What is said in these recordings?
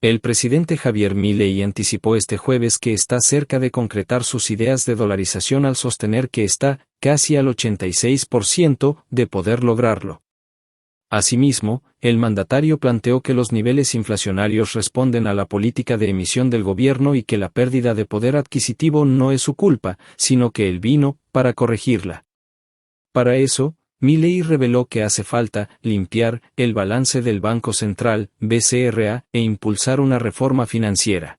El presidente Javier Milei anticipó este jueves que está cerca de concretar sus ideas de dolarización al sostener que está casi al 86% de poder lograrlo. Asimismo, el mandatario planteó que los niveles inflacionarios responden a la política de emisión del gobierno y que la pérdida de poder adquisitivo no es su culpa, sino que él vino para corregirla. Para eso, Milei reveló que hace falta limpiar el balance del Banco Central, BCRA, e impulsar una reforma financiera.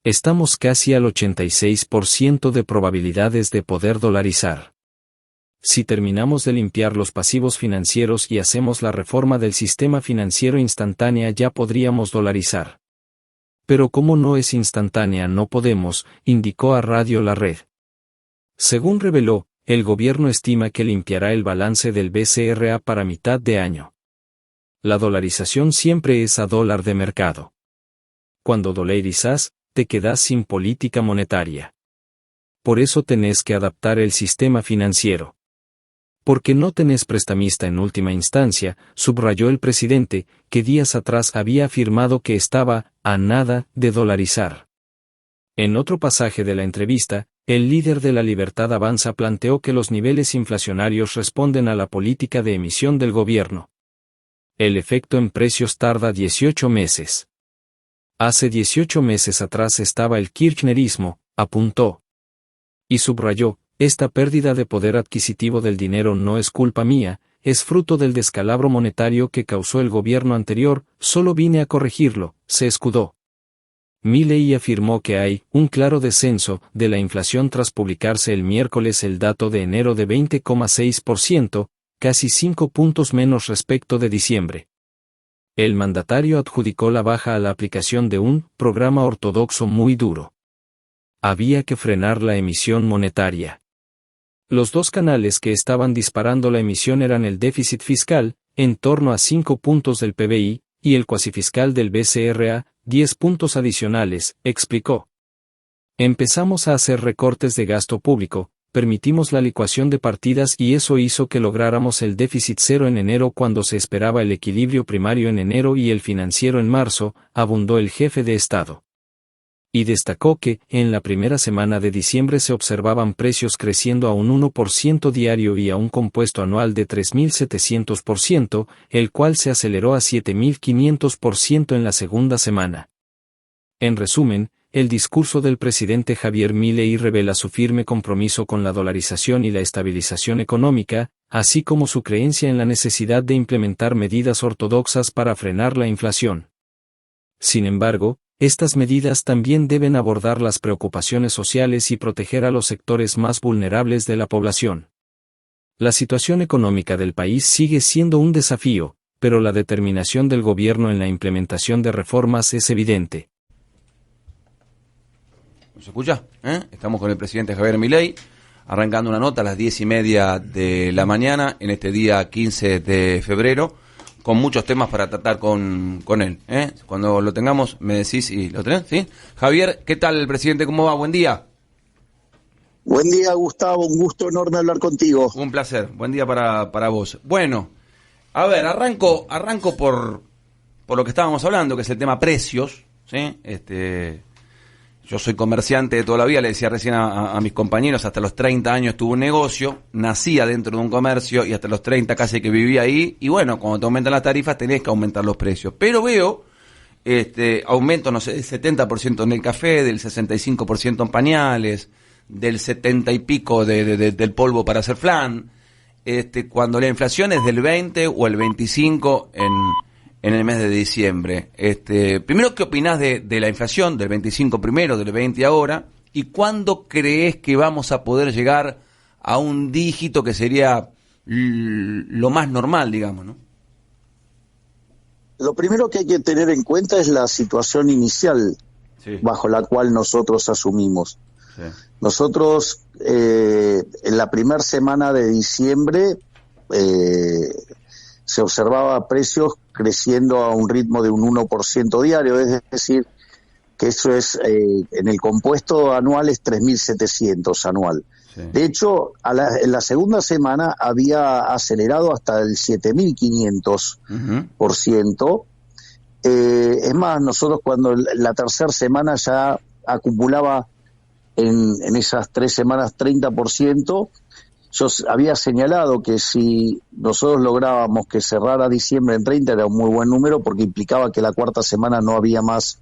Estamos casi al 86% de probabilidades de poder dolarizar. Si terminamos de limpiar los pasivos financieros y hacemos la reforma del sistema financiero instantánea, ya podríamos dolarizar. Pero como no es instantánea, no podemos, indicó a Radio La Red. Según reveló, el gobierno estima que limpiará el balance del BCRA para mitad de año. La dolarización siempre es a dólar de mercado. Cuando dolarizas, te quedas sin política monetaria. Por eso tenés que adaptar el sistema financiero. Porque no tenés prestamista en última instancia, subrayó el presidente, que días atrás había afirmado que estaba a nada de dolarizar. En otro pasaje de la entrevista, el líder de La Libertad Avanza planteó que los niveles inflacionarios responden a la política de emisión del gobierno. El efecto en precios tarda 18 meses. Hace 18 meses atrás estaba el kirchnerismo, apuntó. Y subrayó, esta pérdida de poder adquisitivo del dinero no es culpa mía, es fruto del descalabro monetario que causó el gobierno anterior, solo vine a corregirlo, se escudó. Milei afirmó que hay un claro descenso de la inflación tras publicarse el miércoles el dato de enero de 20,6%, casi 5 puntos menos respecto de diciembre. El mandatario adjudicó la baja a la aplicación de un programa ortodoxo muy duro. Había que frenar la emisión monetaria. Los dos canales que estaban disparando la emisión eran el déficit fiscal, en torno a 5 puntos del PBI, y el cuasifiscal del BCRA, 10 puntos adicionales, explicó. Empezamos a hacer recortes de gasto público, permitimos la licuación de partidas y eso hizo que lográramos el déficit cero en enero cuando se esperaba el equilibrio primario en enero y el financiero en marzo, abundó el jefe de Estado. Y destacó que, en la primera semana de diciembre se observaban precios creciendo a un 1% diario y a un compuesto anual de 3.700%, el cual se aceleró a 7.500% en la segunda semana. En resumen, el discurso del presidente Javier Milei revela su firme compromiso con la dolarización y la estabilización económica, así como su creencia en la necesidad de implementar medidas ortodoxas para frenar la inflación. Sin embargo, estas medidas también deben abordar las preocupaciones sociales y proteger a los sectores más vulnerables de la población. La situación económica del país sigue siendo un desafío, pero la determinación del gobierno en la implementación de reformas es evidente. ¿Se escucha? Estamos con el presidente Javier Milei, arrancando una nota a las 10:30 de la mañana, en este día 15 de febrero, con muchos temas para tratar con él. Cuando lo tengamos, me decís y lo tenés, ¿sí? Javier, ¿qué tal, presidente? ¿Cómo va? Buen día. Buen día, Gustavo. Un gusto enorme hablar contigo. Un placer. Buen día para vos. Bueno, a ver, arranco por lo que estábamos hablando, que es el tema precios, ¿sí? Yo soy comerciante de toda la vida, le decía recién a mis compañeros, hasta los 30 años tuve un negocio, nacía dentro de un comercio y hasta los 30 casi que vivía ahí, y bueno, cuando te aumentan las tarifas tenés que aumentar los precios. Pero veo aumento, no sé, del 70% en el café, del 65% en pañales, del 70 y pico del polvo para hacer flan, cuando la inflación es del 20 o el 25 en el mes de diciembre. Primero, ¿qué opinás de la inflación, del 25 primero, del 20 ahora? ¿Y cuándo crees que vamos a poder llegar a un dígito que sería lo más normal, digamos, ¿no? Lo primero que hay que tener en cuenta es la situación inicial, sí, bajo la cual nosotros asumimos. Sí. Nosotros, en la primera semana de diciembre, se observaba precios creciendo a un ritmo de un 1% diario, es decir, que eso es, en el compuesto anual es 3.700 anual. Sí. De hecho, en la segunda semana había acelerado hasta el 7.500%, Es más, nosotros cuando la tercera semana ya acumulaba en esas 3 semanas 30%, yo había señalado que si nosotros lográbamos que cerrara diciembre en 30 era un muy buen número porque implicaba que la cuarta semana no había más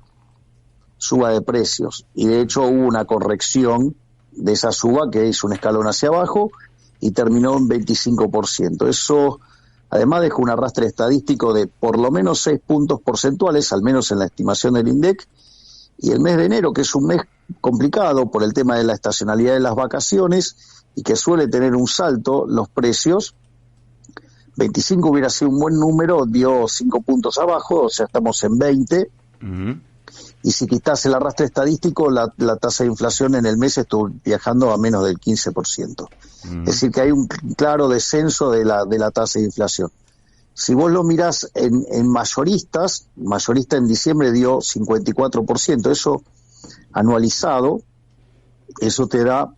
suba de precios. Y de hecho hubo una corrección de esa suba que hizo un escalón hacia abajo y terminó en 25%. Eso además dejó un arrastre estadístico de por lo menos 6 puntos porcentuales, al menos en la estimación del INDEC, y el mes de enero, que es un mes complicado por el tema de la estacionalidad de las vacaciones y que suele tener un salto los precios, 25 hubiera sido un buen número, dio 5 puntos abajo, o sea, estamos en 20, y si quitas el arrastre estadístico, la tasa de inflación en el mes estuvo viajando a menos del 15%. Es decir, que hay un claro descenso de la tasa de inflación. Si vos lo mirás en mayorista en diciembre dio 54%, eso anualizado, eso te da,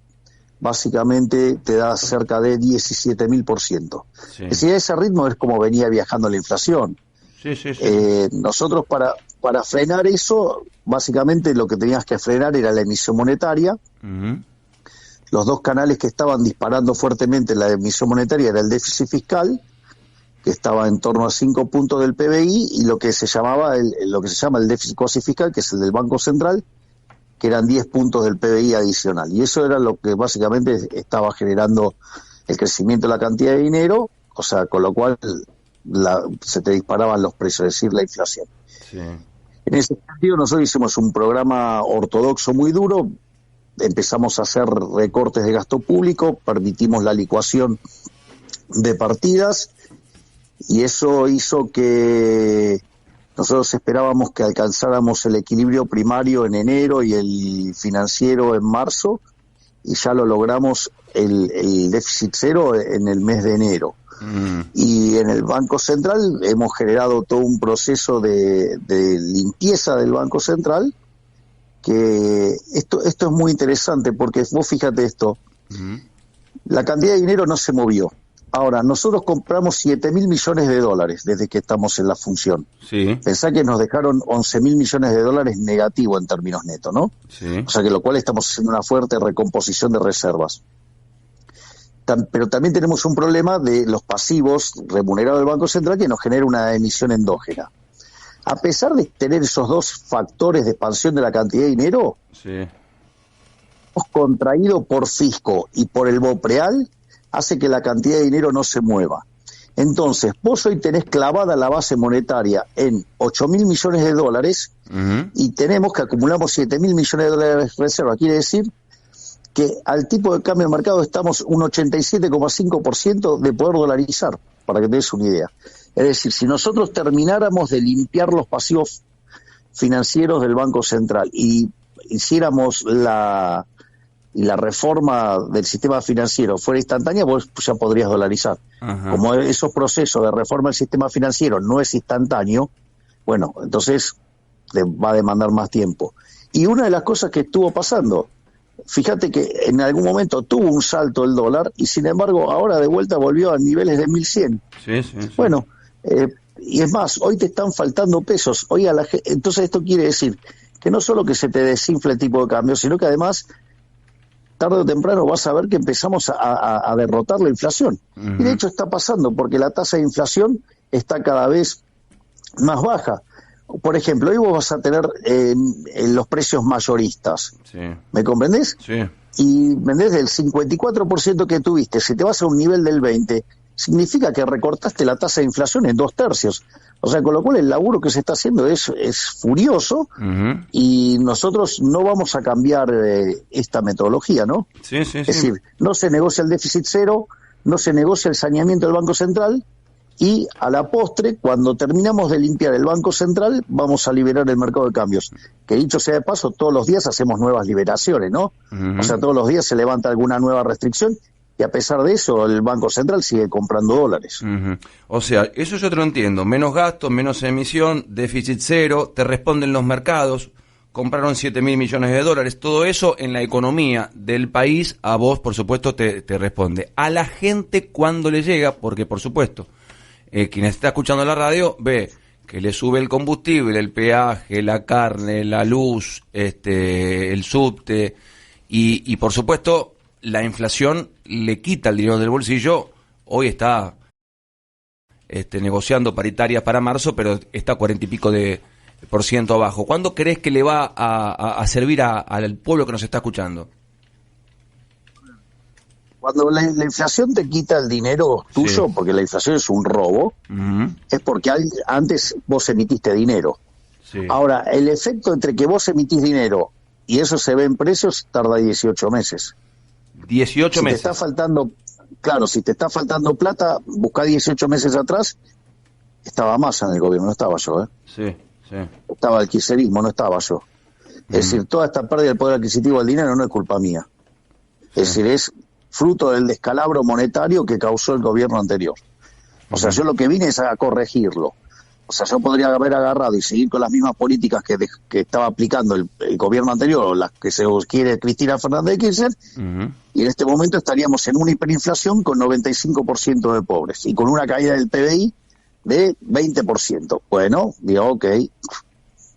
básicamente, te da cerca de 17.000%. Sí. Es decir, a ese ritmo es como venía viajando la inflación. Sí. Nosotros para frenar eso, básicamente lo que tenías que frenar era la emisión monetaria. Los dos canales que estaban disparando fuertemente la emisión monetaria era el déficit fiscal, que estaba en torno a 5 puntos del PBI, y lo que se llama el déficit cuasi fiscal, que es el del Banco Central, que eran 10 puntos del PBI adicional. Y eso era lo que básicamente estaba generando el crecimiento de la cantidad de dinero, o sea, con lo cual se te disparaban los precios, es decir, la inflación. Sí. En ese sentido, nosotros hicimos un programa ortodoxo muy duro, empezamos a hacer recortes de gasto público, permitimos la licuación de partidas, y eso hizo que nosotros esperábamos que alcanzáramos el equilibrio primario en enero y el financiero en marzo, y ya lo logramos el déficit cero en el mes de enero. Y en el Banco Central hemos generado todo un proceso de limpieza del Banco Central, que esto es muy interesante, porque vos fíjate esto, la cantidad de dinero no se movió. Ahora, nosotros compramos 7.000 millones de dólares desde que estamos en la función. Sí. Pensá que nos dejaron 11.000 millones de dólares negativo en términos netos, ¿no? Sí. O sea que lo cual estamos haciendo una fuerte recomposición de reservas. Pero también tenemos un problema de los pasivos remunerados del Banco Central que nos genera una emisión endógena. A pesar de tener esos dos factores de expansión de la cantidad de dinero, hemos contraído por fisco y por el BOPREAL, hace que la cantidad de dinero no se mueva. Entonces, vos hoy tenés clavada la base monetaria en 8.000 millones de dólares y tenemos que acumulamos 7.000 millones de dólares de reserva. Quiere decir que al tipo de cambio de mercado estamos un 87,5% de poder dolarizar, para que te des una idea. Es decir, si nosotros termináramos de limpiar los pasivos financieros del Banco Central y hiciéramos la reforma del sistema financiero fuera instantánea, vos ya podrías dolarizar. Como esos procesos de reforma del sistema financiero no es instantáneo, bueno, entonces va a demandar más tiempo. Y una de las cosas que estuvo pasando, fíjate que en algún momento tuvo un salto el dólar y sin embargo ahora de vuelta volvió a niveles de 1.100. Sí. Bueno, y es más, hoy te están faltando pesos. Hoy entonces esto quiere decir que no solo que se te desinfla el tipo de cambio, sino que además tarde o temprano vas a ver que empezamos a derrotar la inflación. Y de hecho está pasando, porque la tasa de inflación está cada vez más baja. Por ejemplo, hoy vos vas a tener en los precios mayoristas. Sí. ¿Me comprendés? Sí. Y vendés del 54% que tuviste, si te vas a un nivel del 20%, significa que recortaste la tasa de inflación en 2/3. O sea, con lo cual el laburo que se está haciendo es furioso, y nosotros no vamos a cambiar esta metodología, ¿no? Sí. Es decir, no se negocia el déficit cero, no se negocia el saneamiento del Banco Central, y a la postre, cuando terminamos de limpiar el Banco Central, vamos a liberar el mercado de cambios. Que dicho sea de paso, todos los días hacemos nuevas liberaciones, ¿no? O sea, todos los días se levanta alguna nueva restricción, y a pesar de eso, el Banco Central sigue comprando dólares. O sea, eso yo te lo entiendo. Menos gastos, menos emisión, déficit cero, te responden los mercados, compraron 7.000 millones de dólares. Todo eso en la economía del país, a vos, por supuesto, te responde. A la gente, cuando le llega, porque, por supuesto, quien está escuchando la radio ve que le sube el combustible, el peaje, la carne, la luz, el subte, y por supuesto la inflación le quita el dinero del bolsillo. Hoy está negociando paritarias para marzo, pero está 40 y pico de % abajo. ¿Cuándo crees que le va a servir al pueblo que nos está escuchando? Cuando la inflación te quita el dinero tuyo, porque la inflación es un robo, es porque antes vos emitiste dinero. Sí. Ahora, el efecto entre que vos emitís dinero y eso se ve en precios tarda 18 meses. 18 meses. Si te está faltando, claro, si te está faltando plata, buscá 18 meses atrás, estaba Massa en el gobierno, no estaba yo, ¿eh? Sí, sí. Estaba el kirchnerismo, no estaba yo. Es decir, toda esta pérdida del poder adquisitivo del dinero no es culpa mía. Es decir, es fruto del descalabro monetario que causó el gobierno anterior. O sea, yo lo que vine es a corregirlo. O sea, yo podría haber agarrado y seguir con las mismas políticas que estaba aplicando el gobierno anterior, o las que se quiere Cristina Fernández de Kirchner, y en este momento estaríamos en una hiperinflación con 95% de pobres y con una caída del PBI de 20%. Bueno, digo, ok.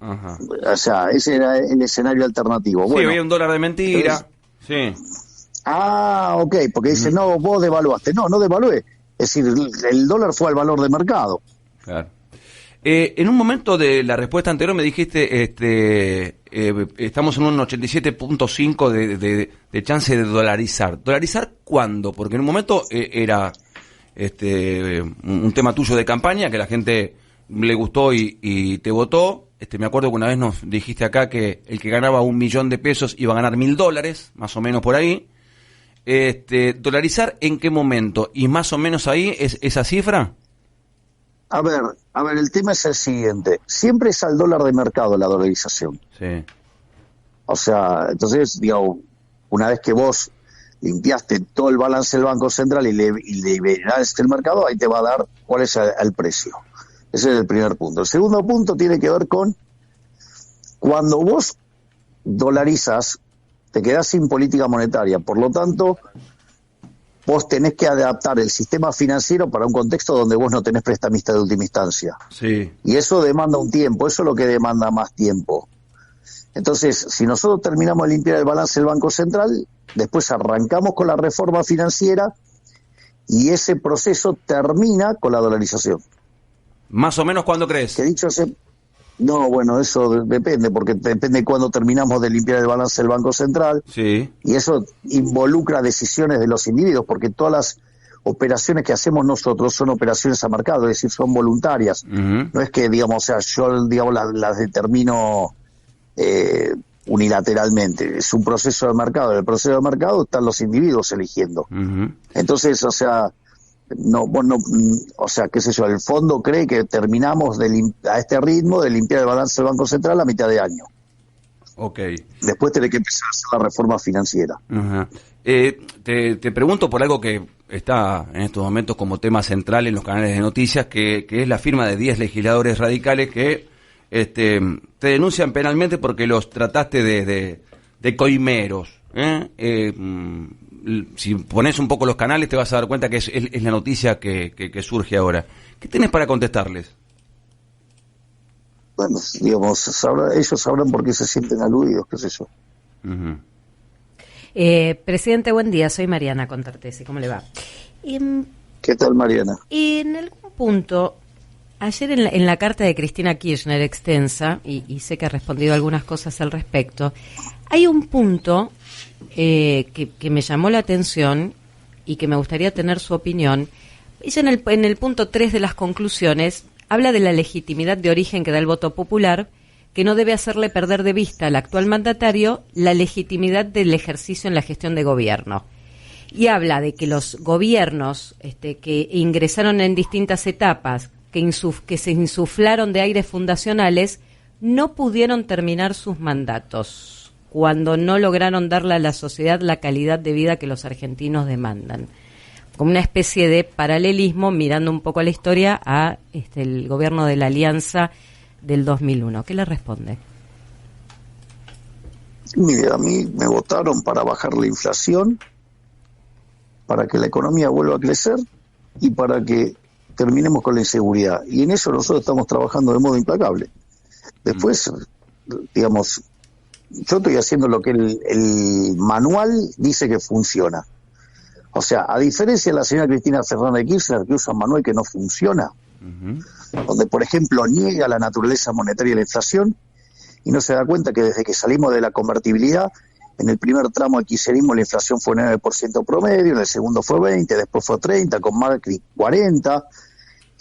Ajá. O sea, ese era el escenario alternativo. Sí, bueno, había un dólar de mentira. Sí. Ok, porque dice, no, vos devaluaste. No devalué. Es decir, el dólar fue al valor de mercado. Claro. En un momento de la respuesta anterior me dijiste, estamos en un 87.5 de chance de dolarizar. ¿Dolarizar cuándo? Porque en un momento era un tema tuyo de campaña que la gente le gustó y te votó. Me acuerdo que una vez nos dijiste acá que el que ganaba $1.000.000 iba a ganar $1.000, más o menos por ahí. ¿Dolarizar en qué momento? ¿Y más o menos ahí es esa cifra? A ver, el tema es el siguiente. Siempre es al dólar de mercado la dolarización. Sí. O sea, entonces, digamos, una vez que vos limpiaste todo el balance del Banco Central y liberaste el mercado, ahí te va a dar cuál es el precio. Ese es el primer punto. El segundo punto tiene que ver con cuando vos dolarizas, te quedás sin política monetaria. Por lo tanto, vos tenés que adaptar el sistema financiero para un contexto donde vos no tenés prestamista de última instancia. Sí. Y eso demanda un tiempo, eso es lo que demanda más tiempo. Entonces, si nosotros terminamos de limpiar el balance del Banco Central, después arrancamos con la reforma financiera y ese proceso termina con la dolarización. ¿Más o menos cuándo crees? Que dicho sea, no, bueno, eso depende, porque depende de cuándo terminamos de limpiar el balance del Banco Central. Sí. Y eso involucra decisiones de los individuos, porque todas las operaciones que hacemos nosotros son operaciones a mercado, es decir, son voluntarias. No es que, digamos, o sea, yo, digamos, las determino unilateralmente. Es un proceso de mercado. En el proceso de mercado están los individuos eligiendo. Entonces, o sea, o sea, qué sé yo, el fondo cree que terminamos a este ritmo de limpiar el balance del Banco Central a mitad de año. Okay. Después tiene que empezar a hacer la reforma financiera. Te pregunto por algo que está en estos momentos como tema central en los canales de noticias, que es la firma de 10 legisladores radicales que te denuncian penalmente porque los trataste de coimeros. Si pones un poco los canales te vas a dar cuenta que es la noticia que surge ahora. ¿Qué tenés para contestarles? Bueno, digamos, ellos sabrán por qué se sienten aludidos, qué sé yo. Presidente, buen día, soy Mariana Contartesi, ¿cómo le va? ¿Qué tal, Mariana? En algún punto, ayer en la carta de Cristina Kirchner extensa, y sé que ha respondido algunas cosas al respecto, hay un punto que me llamó la atención y que me gustaría tener su opinión. Ella en el punto 3 de las conclusiones habla de la legitimidad de origen que da el voto popular, que no debe hacerle perder de vista al actual mandatario la legitimidad del ejercicio en la gestión de gobierno. Y habla de que los gobiernos que ingresaron en distintas etapas, que se insuflaron de aires fundacionales, no pudieron terminar sus mandatos, cuando no lograron darle a la sociedad la calidad de vida que los argentinos demandan. Como una especie de paralelismo, mirando un poco a la historia, a el gobierno de la Alianza del 2001. ¿Qué le responde? Mire, a mí me votaron para bajar la inflación, para que la economía vuelva a crecer y para que terminemos con la inseguridad. Y en eso nosotros estamos trabajando de modo implacable. Después, digamos, yo estoy haciendo lo que el manual dice que funciona. O sea, a diferencia de la señora Cristina Fernández de Kirchner, que usa un manual que no funciona, donde, por ejemplo, niega la naturaleza monetaria de la inflación y no se da cuenta que desde que salimos de la convertibilidad, en el primer tramo del kirchnerismo la inflación fue 9% promedio, en el segundo fue 20%, después fue 30%, con Macri 40%.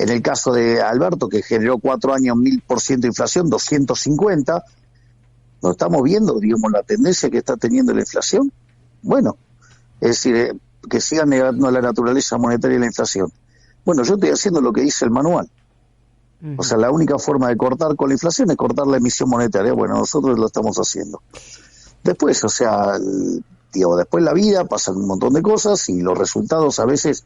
En el caso de Alberto, que generó 4 años 1000% de inflación, 250%. ¿No estamos viendo, digamos, la tendencia que está teniendo la inflación? Bueno, es decir, que sigan negando la naturaleza monetaria de la inflación. Bueno, yo estoy haciendo lo que dice el manual. O sea, la única forma de cortar con la inflación es cortar la emisión monetaria. Bueno, nosotros lo estamos haciendo. Después, o sea, digo, después la vida pasan un montón de cosas y los resultados a veces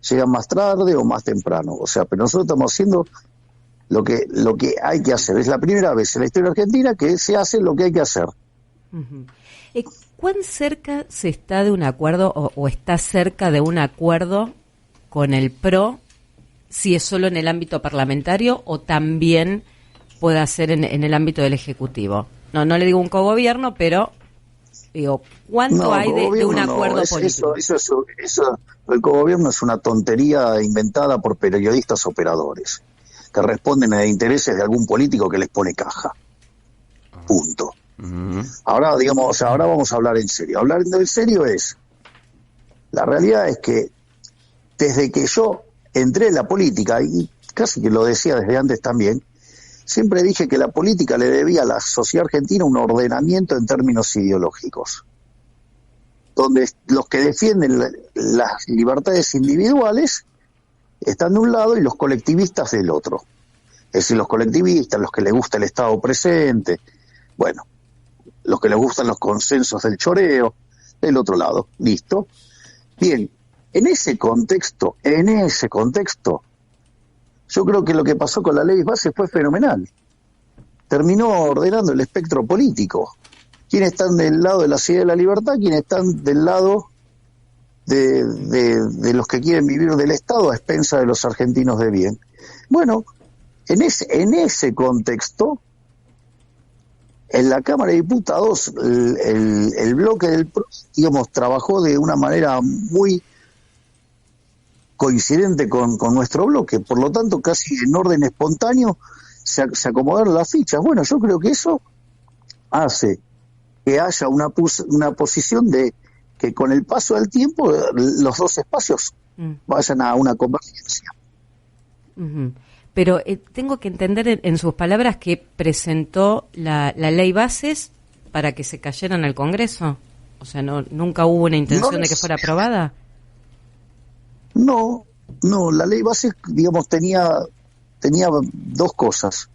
llegan más tarde o más temprano. O sea, pero nosotros estamos haciendo lo que hay que hacer. Es la primera vez en la historia argentina que se hace lo que hay que hacer. ¿Cuán cerca se está de un acuerdo o está cerca de un acuerdo con el PRO, si es solo en el ámbito parlamentario o también puede ser en el ámbito del Ejecutivo? No le digo un cogobierno, pero digo, ¿cuánto hay de un acuerdo político? Eso, el cogobierno es una tontería inventada por periodistas operadores que responden a intereses de algún político que les pone caja. Punto. Ahora, digamos, o sea, ahora vamos a hablar en serio. Hablar en serio es, la realidad es que desde que yo entré en la política, y casi que lo decía desde antes también, siempre dije que la política le debía a la sociedad argentina un ordenamiento en términos ideológicos, donde los que defienden las libertades individuales están de un lado y los colectivistas del otro. Es decir, los colectivistas, los que les gusta el Estado presente, bueno, los que les gustan los consensos del choreo, del otro lado. ¿Listo? Bien, en ese contexto, yo creo que lo que pasó con la ley base fue fenomenal. Terminó ordenando el espectro político. ¿Quiénes están del lado de la ciudad de la libertad? ¿Quiénes están del lado de los que quieren vivir del Estado a expensas de los argentinos de bien? Bueno, en ese contexto, en la Cámara de Diputados, el bloque del PRO, digamos, trabajó de una manera muy coincidente con nuestro bloque, por lo tanto casi en orden espontáneo se acomodaron las fichas. Bueno, yo creo que eso hace que haya una posición de que con el paso del tiempo los dos espacios vayan a una convergencia. Pero tengo que entender en sus palabras que presentó la ley bases para que se cayera en el Congreso. O sea, nunca hubo una intención de que fuera aprobada. No, la ley base, digamos, tenía dos cosas.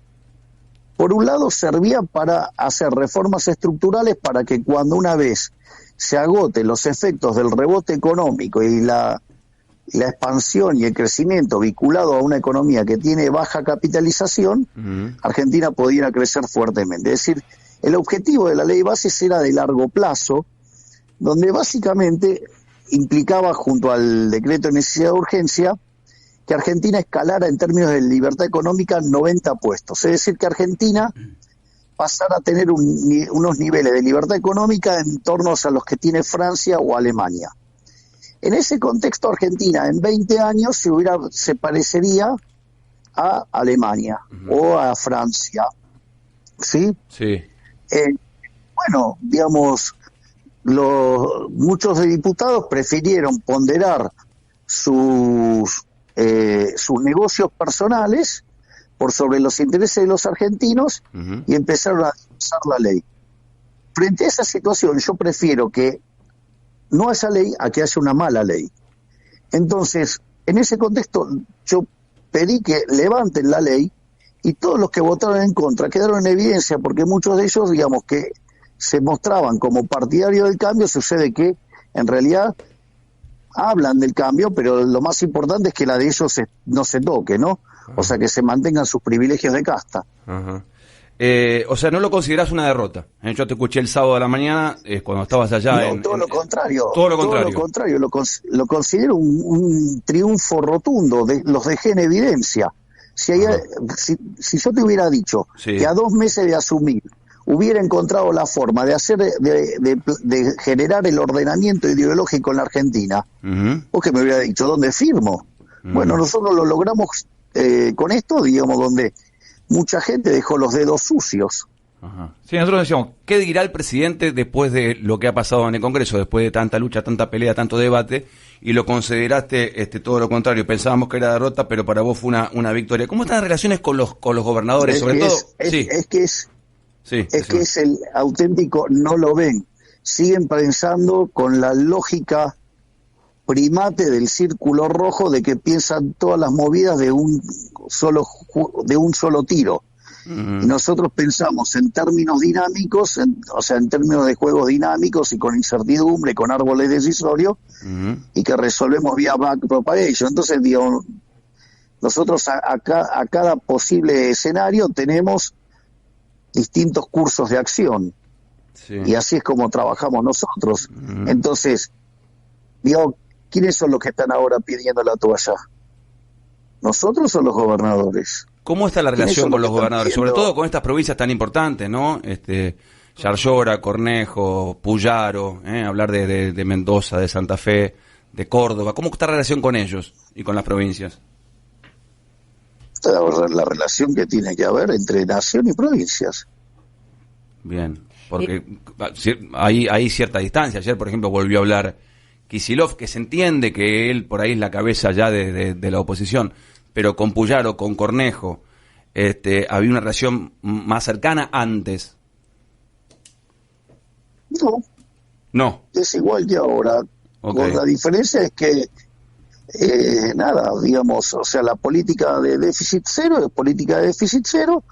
Por un lado, servía para hacer reformas estructurales para que cuando una vez se agoten los efectos del rebote económico y la expansión y el crecimiento vinculado a una economía que tiene baja capitalización, Argentina pudiera crecer fuertemente. Es decir, el objetivo de la ley base era de largo plazo, donde básicamente implicaba, junto al decreto de necesidad de urgencia, que Argentina escalara en términos de libertad económica 90 puestos. Es decir, que Argentina pasara a tener unos niveles de libertad económica en torno a los que tiene Francia o Alemania. En ese contexto, Argentina en 20 años se parecería a Alemania o a Francia. ¿Sí? Sí. Bueno, digamos, muchos diputados prefirieron ponderar sus negocios personales por sobre los intereses de los argentinos y empezaron a usar la ley. Frente a esa situación, yo prefiero que no haya ley a que haya una mala ley. Entonces, en ese contexto, yo pedí que levanten la ley y todos los que votaron en contra quedaron en evidencia, porque muchos de ellos, digamos, que se mostraban como partidarios del cambio. Sucede que, en realidad, hablan del cambio, pero lo más importante es que la de ellos no se toque, ¿no? O sea, que se mantengan sus privilegios de casta. O sea, no lo considerás una derrota. Yo te escuché el sábado de la mañana, cuando estabas allá. No, todo lo contrario. Todo lo contrario. Todo lo contrario. Lo considero un triunfo rotundo. Los dejé en evidencia. Si yo te hubiera dicho que a 2 meses de asumir hubiera encontrado la forma de hacer de generar el ordenamiento ideológico en la Argentina, vos que me hubiera dicho, ¿dónde firmo? Bueno, nosotros lo logramos con esto, digamos, donde mucha gente dejó los dedos sucios. Ajá. Sí, nosotros decíamos, ¿qué dirá el presidente después de lo que ha pasado en el Congreso, después de tanta lucha, tanta pelea, tanto debate, y lo consideraste todo lo contrario? Pensábamos que era derrota, pero para vos fue una victoria. ¿Cómo están las relaciones con los gobernadores? Sobre todo, es que es el auténtico, no lo ven. Siguen pensando con la lógica primate del círculo rojo de que piensan todas las movidas de un solo tiro. Y nosotros pensamos en términos dinámicos, o sea, en términos de juegos dinámicos y con incertidumbre, con árboles decisorios, y que resolvemos vía backpropagation. Entonces, digo, nosotros a cada posible escenario tenemos distintos cursos de acción. Sí. Y así es como trabajamos nosotros. Entonces, digo, ¿quiénes son los que están ahora pidiendo la toalla? ¿Nosotros o los gobernadores? ¿Cómo está la relación con los gobernadores? Sobre todo con estas provincias tan importantes, ¿no? Yarlora, Cornejo, Puyaro, hablar de Mendoza, de Santa Fe, de Córdoba. ¿Cómo está la relación con ellos y con las provincias? La relación que tiene que haber entre nación y provincias. Bien, porque hay cierta distancia. Ayer, por ejemplo, volvió a hablar Kicillof, que se entiende que él por ahí es la cabeza ya de la oposición, pero con Puyaro, con Cornejo, había una relación más cercana antes. No. Es igual que ahora. Okay. La diferencia es que digamos, o sea, la política de déficit cero es política de déficit cero,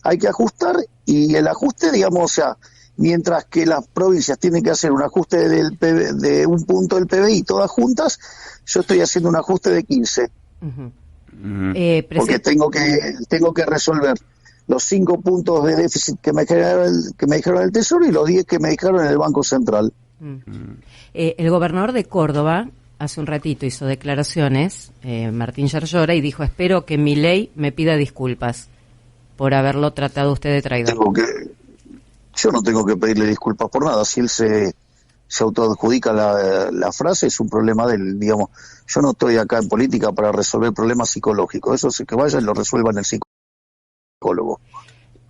hay que ajustar, y el ajuste, digamos, o sea, mientras que las provincias tienen que hacer un ajuste de un punto del PBI todas juntas, yo estoy haciendo un ajuste de 15. Porque tengo que resolver los 5 puntos de déficit que me dijeron el Tesoro y los 10 que me dijeron en el Banco Central. El gobernador de Córdoba hace un ratito hizo declaraciones, Martín Yarlora, y dijo: espero que Milei me pida disculpas por haberlo tratado usted de traidor. Yo no tengo que pedirle disculpas por nada. Si él se autoadjudica la frase, es un problema de él, digamos. Yo no estoy acá en política para resolver problemas psicológicos. Eso sí, que vayan y lo resuelvan el psicólogo.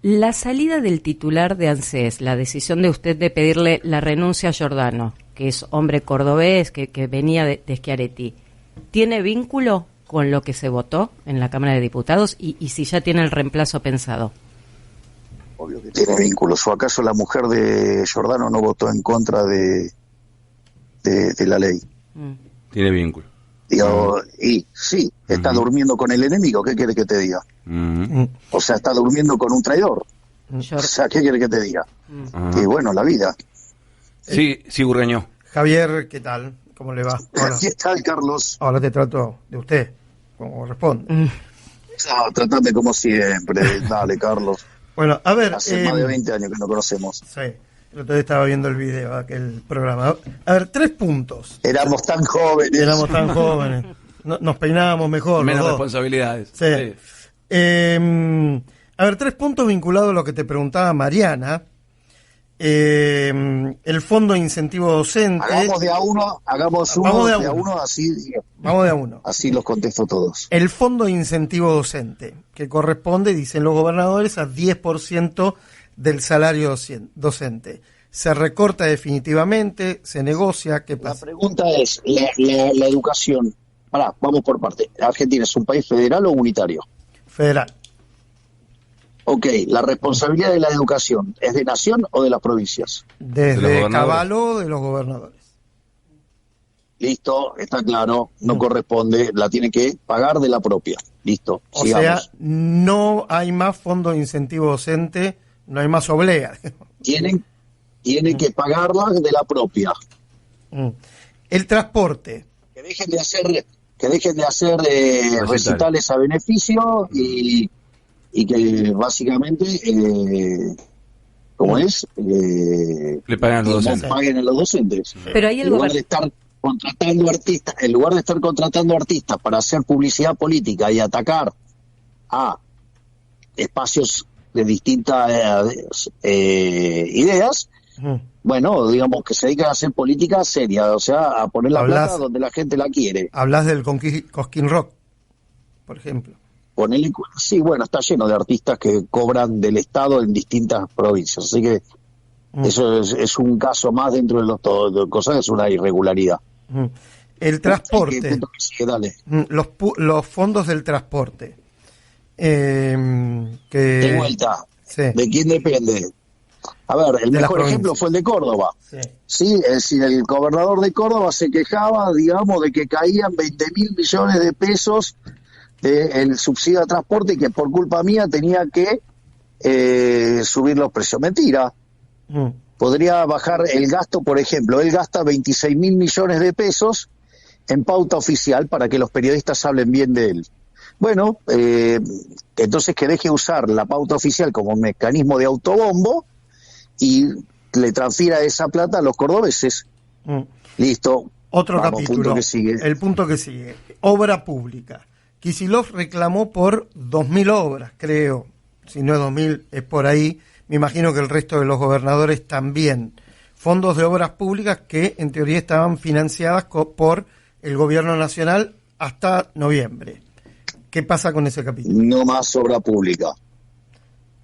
La salida del titular de ANSES, la decisión de usted de pedirle la renuncia a Giordano, que es hombre cordobés, que venía de Schiaretti, ¿tiene vínculo con lo que se votó en la Cámara de Diputados y si ya tiene el reemplazo pensado? Obvio que tiene vínculos. ¿O acaso la mujer de Giordano no votó en contra de la ley? Tiene vínculo. Digo, y sí, está durmiendo con el enemigo. ¿Qué quiere que te diga? O sea, está durmiendo con un traidor. O sea, ¿qué quiere que te diga? Y bueno, la vida. Sí, Burgueño. Javier, ¿qué tal? ¿Cómo le va? Hola. ¿Qué tal, Carlos? Ahora te trato de usted, como corresponde. Tratame como siempre. Dale, Carlos. Bueno, a ver... Hace más de 20 años que nos conocemos. Sí, el otro día estaba viendo el video, aquel programa. A ver, 3 puntos. Éramos tan jóvenes. Nos peinábamos mejor. Menos responsabilidades. Sí. A ver, 3 puntos vinculados a lo que te preguntaba Mariana. El fondo de incentivo docente. Hagamos de a uno, así. Vamos de a uno. Así los contesto todos. El fondo de incentivo docente, que corresponde, dicen los gobernadores, a 10% del salario docente. ¿Se recorta definitivamente? ¿Se negocia? ¿Qué pasa? La pregunta es, la educación. Vamos por parte. ¿Argentina es un país federal o unitario? Federal. Ok, la responsabilidad de la educación, ¿es de nación o de las provincias? Desde Caballo, de los gobernadores. Listo, está claro, no corresponde, la tiene que pagar de la propia. Listo, o sigamos. sea, no hay más fondo de incentivo docente, no hay más oblea. Tienen que pagarla de la propia. El transporte. Que dejen de hacer recitales a beneficio y y que básicamente, ¿cómo es? Le pagan a los docentes. Paguen a los docentes. Pero ahí el En lugar de estar contratando artistas, en lugar de estar contratando artistas para hacer publicidad política y atacar a espacios de distintas ideas, bueno, digamos que se dedican a hacer política seria, o sea, a poner la plata donde la gente la quiere. Hablas del Cosquín Rock, por ejemplo. Sí, bueno, está lleno de artistas que cobran del Estado en distintas provincias, así que eso es un caso más dentro de los cosas, es una irregularidad. El transporte, dale. los fondos del transporte. De vuelta, sí. ¿De quién depende? A ver, el mejor ejemplo fue el de Córdoba. Sí, es decir, el gobernador de Córdoba se quejaba, digamos, de que caían 20.000 millones de pesos del subsidio de transporte y que por culpa mía tenía que subir los precios. Mentira. Podría bajar el gasto, por ejemplo, él gasta 26.000 millones de pesos en pauta oficial para que los periodistas hablen bien de él. Bueno, entonces que deje usar la pauta oficial como mecanismo de autobombo y le transfiera esa plata a los cordobeses. Listo. Otro capítulo. El punto que sigue. Obra pública. Kicillof reclamó por 2.000 obras, creo. Si no es 2.000, es por ahí. Me imagino que el resto de los gobernadores también. Fondos de obras públicas que en teoría estaban financiadas por el gobierno nacional hasta noviembre. ¿Qué pasa con ese capítulo? No más obra pública. O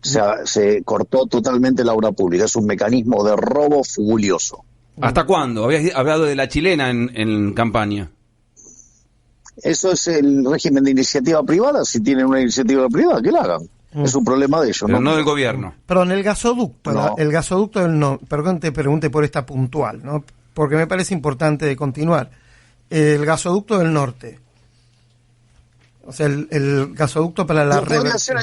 sea, se cortó totalmente la obra pública. Es un mecanismo de robo furioso. ¿Hasta cuándo? Habías hablado de la chilena en campaña. Eso es el régimen de iniciativa privada. Si tienen una iniciativa privada, que la hagan. Es un problema de ellos. Pero no del gobierno. Pero en el gasoducto, no. El gasoducto del no. Perdón, te pregunte por esta puntual, ¿no? Porque me parece importante de continuar. El gasoducto del norte. O sea, el gasoducto para la reversión.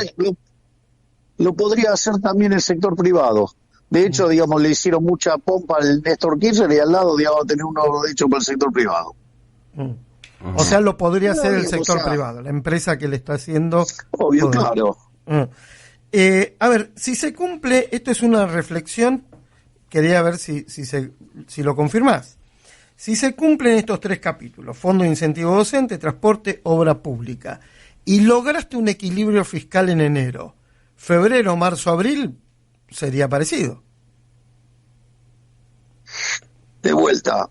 Lo podría hacer también el sector privado. De hecho, digamos, le hicieron mucha pompa al Néstor Kirchner y al lado, digamos, tener uno hecho por el sector privado. O sea, lo podría hacer el sector privado, la empresa que le está haciendo. Obvio, claro. A ver, si se cumple, esto es una reflexión, quería ver si lo confirmás. Si se cumplen estos 3 capítulos, fondo de incentivo docente, transporte, obra pública, y lograste un equilibrio fiscal en enero, febrero, marzo, abril, sería parecido. De vuelta,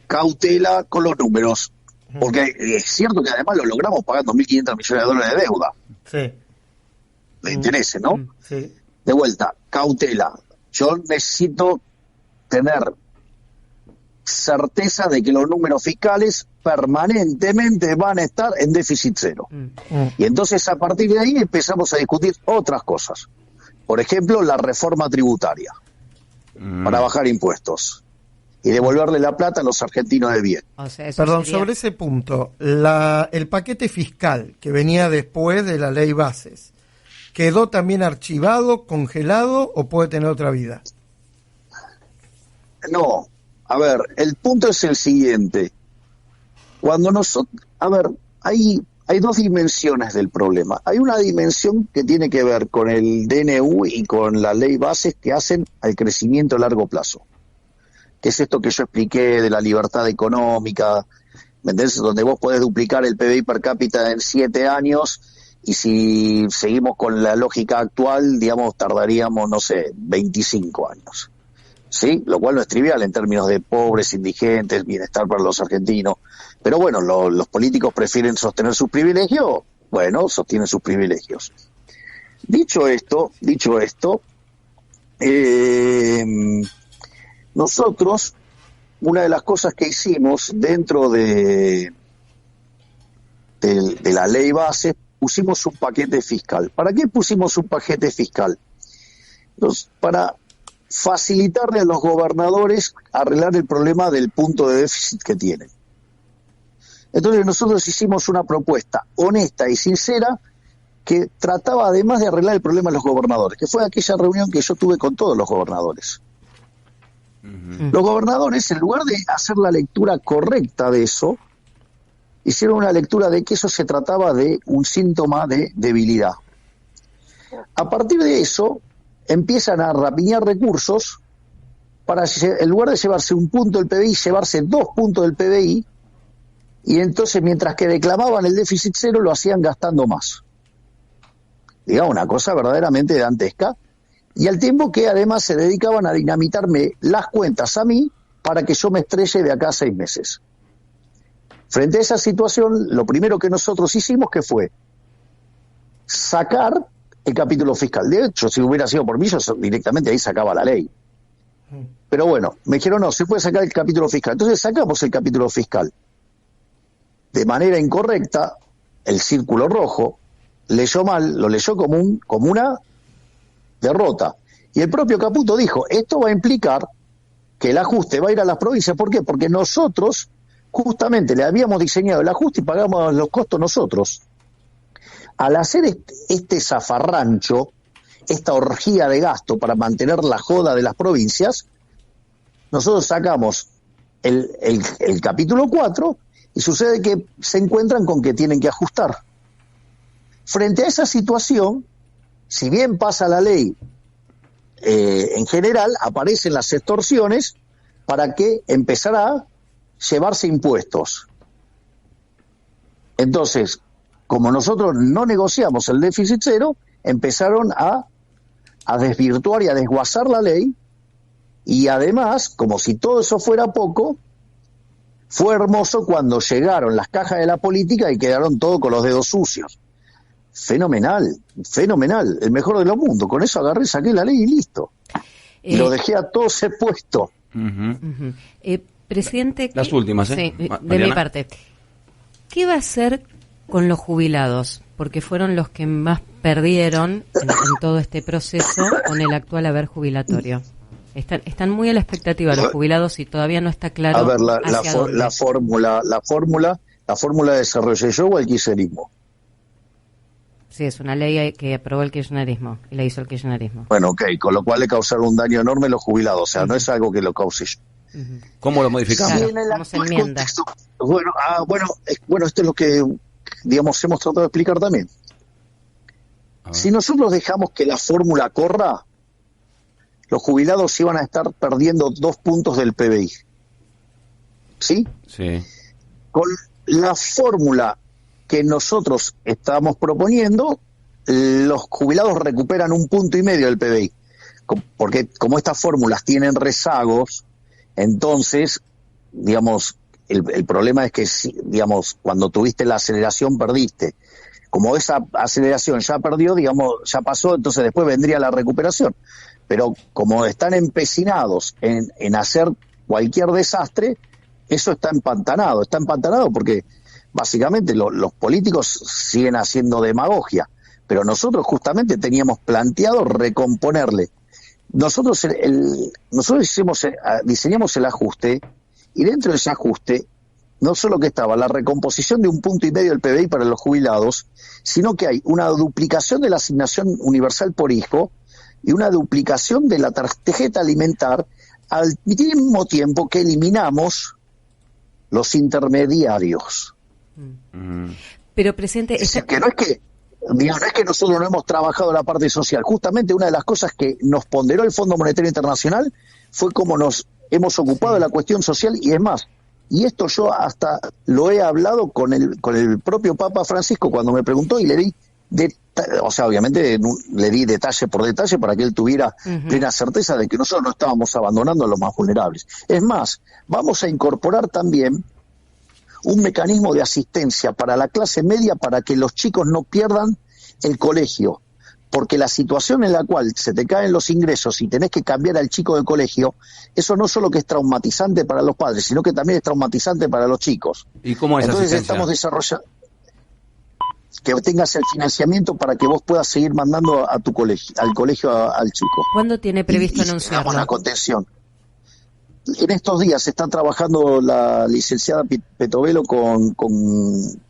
cautela con los números, porque es cierto que además lo logramos pagando 1.500 millones de dólares de deuda. Sí. De intereses, ¿no? Sí. De vuelta, cautela. Yo necesito tener certeza de que los números fiscales permanentemente van a estar en déficit cero. Y entonces a partir de ahí empezamos a discutir otras cosas. Por ejemplo, la reforma tributaria para bajar impuestos y devolverle la plata a los argentinos de bien. O sea, perdón, sobre ese punto, el paquete fiscal que venía después de la ley bases, ¿quedó también archivado, congelado o puede tener otra vida? No, a ver, el punto es el siguiente. Cuando nosotros, a ver, hay 2 dimensiones del problema. Hay una dimensión que tiene que ver con el DNU y con la ley bases que hacen al crecimiento a largo plazo, que es esto que yo expliqué de la libertad económica, ¿me entendés? Donde vos podés duplicar el PBI per cápita en 7 años y si seguimos con la lógica actual, digamos, tardaríamos, no sé, 25 años. ¿Sí? Lo cual no es trivial en términos de pobres, indigentes, bienestar para los argentinos. Pero bueno, los políticos prefieren sostener sus privilegios. Bueno, sostienen sus privilegios. Dicho esto, nosotros, una de las cosas que hicimos dentro de la ley base, pusimos un paquete fiscal. ¿Para qué pusimos un paquete fiscal? Para facilitarle a los gobernadores arreglar el problema del punto de déficit que tienen. Entonces nosotros hicimos una propuesta honesta y sincera que trataba además de arreglar el problema de los gobernadores, que fue aquella reunión que yo tuve con todos los gobernadores. Los gobernadores, en lugar de hacer la lectura correcta de eso, hicieron una lectura de que eso se trataba de un síntoma de debilidad. A partir de eso, empiezan a rapiñar recursos para, en lugar de llevarse 1 punto del PBI, llevarse 2 puntos del PBI, y entonces mientras que declamaban el déficit cero, lo hacían gastando más. Digamos, una cosa verdaderamente dantesca, y al tiempo que además se dedicaban a dinamitarme las cuentas a mí para que yo me estrelle de acá a 6 meses. Frente a esa situación, lo primero que nosotros hicimos que fue sacar el capítulo fiscal. De hecho, si hubiera sido por mí, yo directamente ahí sacaba la ley. Pero bueno, me dijeron, no, se puede sacar el capítulo fiscal. Entonces sacamos el capítulo fiscal. De manera incorrecta, el círculo rojo leyó mal, lo leyó como una derrota. Y el propio Caputo dijo, esto va a implicar que el ajuste va a ir a las provincias. ¿Por qué? Porque nosotros justamente le habíamos diseñado el ajuste y pagamos los costos nosotros. Al hacer este zafarrancho, esta orgía de gasto para mantener la joda de las provincias, nosotros sacamos el capítulo 4 y sucede que se encuentran con que tienen que ajustar. Frente a esa situación, si bien pasa la ley en general, aparecen las extorsiones para que empezara a llevarse impuestos. Entonces, como nosotros no negociamos el déficit cero, empezaron a desvirtuar y a desguazar la ley, y además, como si todo eso fuera poco, fue hermoso cuando llegaron las cajas de la política y quedaron todos con los dedos sucios. Fenomenal, el mejor de los mundos. Con eso agarré, saqué la ley y listo. Y lo dejé a todos expuesto. Presidente, las últimas, sí, de mi parte. ¿Qué va a hacer con los jubilados? Porque fueron los que más perdieron en todo este proceso con el actual haber jubilatorio. Están muy a la expectativa los jubilados y todavía no está claro. A ver, la fórmula desarrollé yo o el kirchnerismo. Sí, es una ley que aprobó el kirchnerismo y la hizo el kirchnerismo. Bueno, ok, con lo cual le causaron un daño enorme a los jubilados, o sea, no es algo que lo cause yo. ¿Cómo lo modificamos? Claro, ¿cómo se enmienda? Bueno, esto es lo que, digamos, hemos tratado de explicar también. Si nosotros dejamos que la fórmula corra, los jubilados iban a estar perdiendo 2 puntos del PBI. ¿Sí? Sí. Con la fórmula que nosotros estamos proponiendo, los jubilados recuperan 1,5 puntos del PBI. Porque como estas fórmulas tienen rezagos, entonces, digamos, el problema es que, digamos, cuando tuviste la aceleración perdiste. Como esa aceleración ya perdió, digamos, ya pasó, entonces después vendría la recuperación. Pero como están empecinados en hacer cualquier desastre, eso está empantanado porque básicamente los políticos siguen haciendo demagogia, pero nosotros justamente teníamos planteado recomponerle. Nosotros diseñamos el ajuste, y dentro de ese ajuste no solo que estaba la recomposición de 1,5 puntos del PBI para los jubilados, sino que hay una duplicación de la asignación universal por hijo y una duplicación de la tarjeta alimentar, al mismo tiempo que eliminamos los intermediarios. Pero, presidente, es decir, que no es que nosotros no hemos trabajado la parte social. Justamente una de las cosas que nos ponderó el Fondo Monetario Internacional fue cómo nos hemos ocupado de la cuestión social, y es más, y esto yo hasta lo he hablado con el propio Papa Francisco cuando me preguntó, y le di obviamente le di detalle por detalle para que él tuviera plena certeza de que nosotros no estábamos abandonando a los más vulnerables. Es más, vamos a incorporar también un mecanismo de asistencia para la clase media para que los chicos no pierdan el colegio, porque la situación en la cual se te caen los ingresos y tenés que cambiar al chico de colegio, eso no solo que es traumatizante para los padres, sino que también es traumatizante para los chicos. ¿Y cómo es Entonces asistencia? Estamos desarrollando que tengas el financiamiento para que vos puedas seguir mandando a tu colegio, al colegio al chico. ¿Cuándo tiene previsto anunciarlo? La contención. En estos días está trabajando la licenciada Petovelo con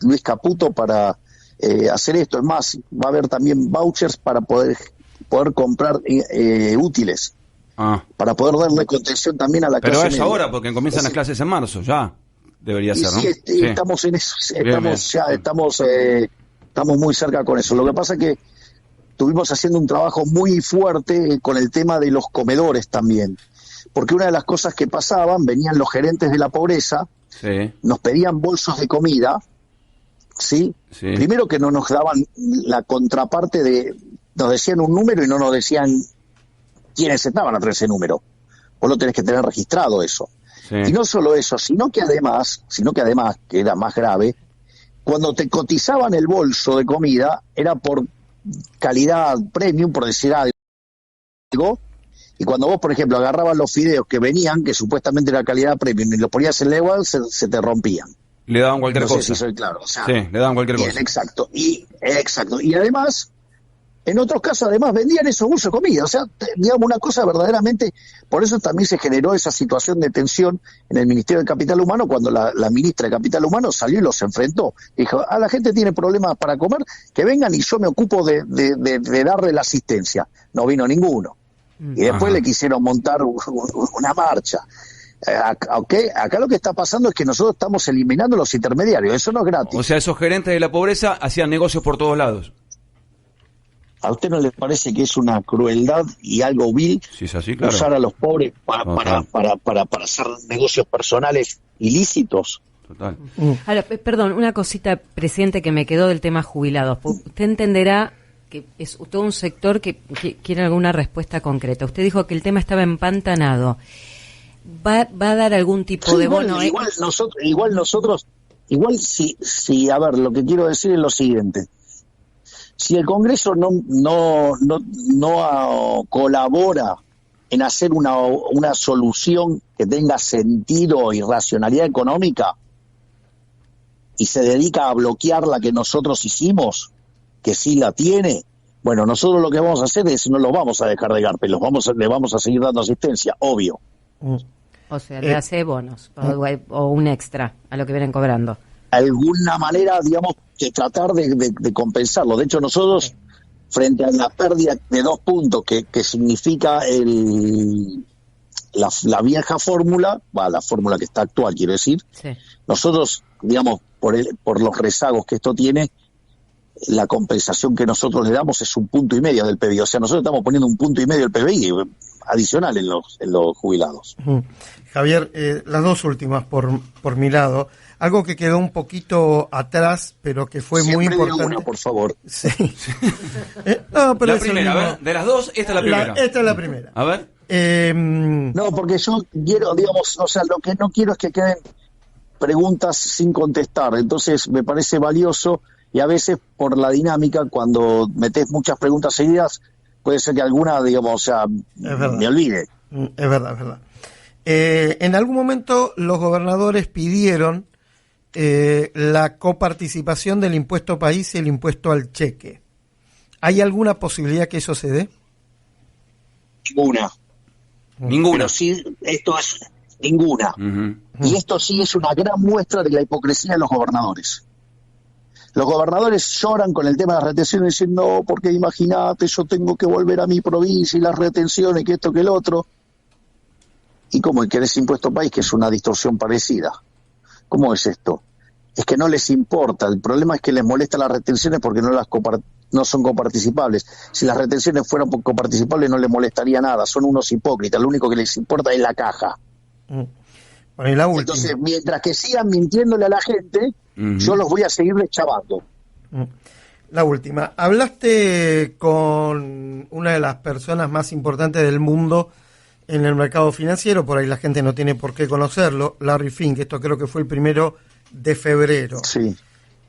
Luis Caputo para hacer esto. Es más, va a haber también vouchers para poder comprar útiles, para poder darle contención también a la clase media. Pero es ahora, porque comienzan las clases en marzo, ya debería ser, ¿no? Sí, estamos en eso, estamos muy cerca con eso. Lo que pasa es que estuvimos haciendo un trabajo muy fuerte con el tema de los comedores también, porque una de las cosas que pasaban, venían los gerentes de la pobreza, sí, nos pedían bolsos de comida, ¿sí? Sí. Primero que no nos daban la contraparte nos decían un número y no nos decían quiénes estaban atrás de ese número. Vos lo tenés que tener registrado eso. sí. Y no solo eso, sino que además, que era más grave, cuando te cotizaban el bolso de comida, era por calidad premium, por decir algo, y cuando vos, por ejemplo, agarrabas los fideos que venían, que supuestamente era calidad premium, y los ponías en la igual, se te rompían. Le daban cualquier No sé cosa. si soy claro. O sea, Sí, le daban cualquier bien, cosa. exacto. Y además, en otros casos, además, vendían esos bolsos de comida. O sea, digamos, una cosa verdaderamente... Por eso también se generó esa situación de tensión en el Ministerio de Capital Humano, cuando la ministra de Capital Humano salió y los enfrentó. Dijo, la gente tiene problemas para comer, que vengan y yo me ocupo de darle la asistencia. No vino ninguno. Y después le quisieron montar una marcha. Acá lo que está pasando es que nosotros estamos eliminando los intermediarios. Eso no es gratis. O sea, esos gerentes de la pobreza hacían negocios por todos lados. ¿A usted no le parece que es una crueldad y algo vil Sí, es así, claro. usar a los pobres para hacer negocios personales ilícitos? Total. Ahora, perdón, una cosita, presidente, que me quedó del tema jubilados. Usted entenderá que es todo un sector que quiere alguna respuesta concreta. Usted dijo que el tema estaba empantanado. ¿Va a dar algún tipo de bono? Igual nosotros, a ver, lo que quiero decir es lo siguiente. Si el Congreso no colabora en hacer una solución que tenga sentido y racionalidad económica, y se dedica a bloquear la que nosotros hicimos, que sí la tiene, bueno, nosotros lo que vamos a hacer es no los vamos a dejar de garpe, le vamos a seguir dando asistencia, obvio. O sea, le hace bonos o un extra a lo que vienen cobrando. Alguna manera, digamos, de tratar de compensarlo. De hecho, nosotros, frente a la pérdida de 2 puntos que significa la vieja fórmula, la fórmula que está actual, quiero decir, Sí. nosotros, digamos, por los rezagos que esto tiene, la compensación que nosotros le damos es 1,5 puntos del PBI. O sea, nosotros estamos poniendo 1,5 puntos del PBI adicional en los jubilados. Javier, las dos últimas por mi lado. Algo que quedó un poquito atrás, pero que fue Siempre muy importante. una, por favor. Sí. No, pero La es primera, a ver, de las dos, esta es la primera. Esta es la primera. A ver. No, porque yo quiero, digamos, o sea, lo que no quiero es que queden preguntas sin contestar. Entonces me parece valioso, y a veces por la dinámica, cuando metes muchas preguntas seguidas, puede ser que alguna, digamos, o sea, me olvide. Es verdad. En algún momento los gobernadores pidieron la coparticipación del impuesto país y el impuesto al cheque. ¿Hay alguna posibilidad que eso se dé? Ninguna. Pero sí, esto es ninguna. Y esto sí es una gran muestra de la hipocresía de los gobernadores. Los gobernadores lloran con el tema de las retenciones, diciendo, no, porque imagínate, yo tengo que volver a mi provincia y las retenciones, que esto, que el otro. ¿Y cómo querés impuesto país, que es una distorsión parecida? ¿Cómo es esto? Es que no les importa. El problema es que les molesta las retenciones porque no son coparticipables. Si las retenciones fueran coparticipables no les molestaría nada. Son unos hipócritas. Lo único que les importa es la caja. Bueno, y la última. Entonces, mientras que sigan mintiéndole a la gente, yo los voy a seguir deschavando. La última. Hablaste con una de las personas más importantes del mundo en el mercado financiero, por ahí la gente no tiene por qué conocerlo, Larry Fink, esto creo que fue el 1 de febrero. Sí.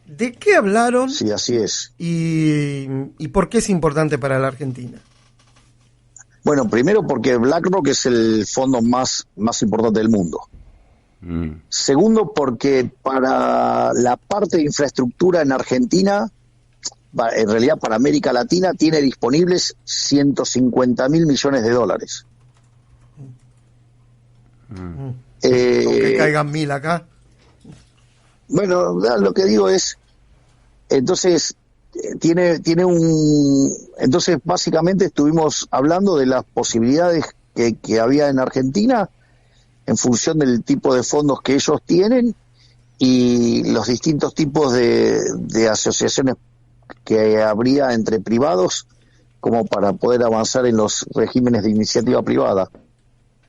¿De qué hablaron? Sí, así es. ¿Y por qué es importante para la Argentina? Bueno, primero porque BlackRock es el fondo más importante del mundo. Segundo, porque para la parte de infraestructura en Argentina, en realidad para América Latina, tiene disponibles 150.000 millones de dólares. Que caigan 1.000 acá. Bueno, lo que digo es, entonces entonces básicamente estuvimos hablando de las posibilidades que había en Argentina en función del tipo de fondos que ellos tienen y los distintos tipos de asociaciones que habría entre privados como para poder avanzar en los regímenes de iniciativa privada.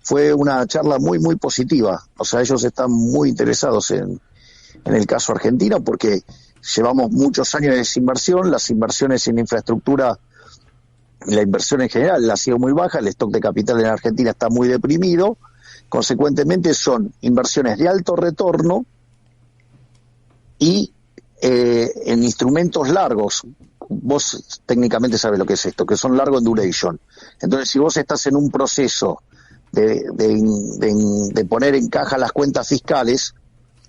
Fue una charla muy, muy positiva. O sea, ellos están muy interesados en el caso argentino porque llevamos muchos años de desinversión, las inversiones en infraestructura, la inversión en general ha sido muy baja, el stock de capital en Argentina está muy deprimido, consecuentemente son inversiones de alto retorno y en instrumentos largos. Vos técnicamente sabés lo que es esto, que son largo en duration. Entonces, si vos estás en un proceso de poner en caja las cuentas fiscales,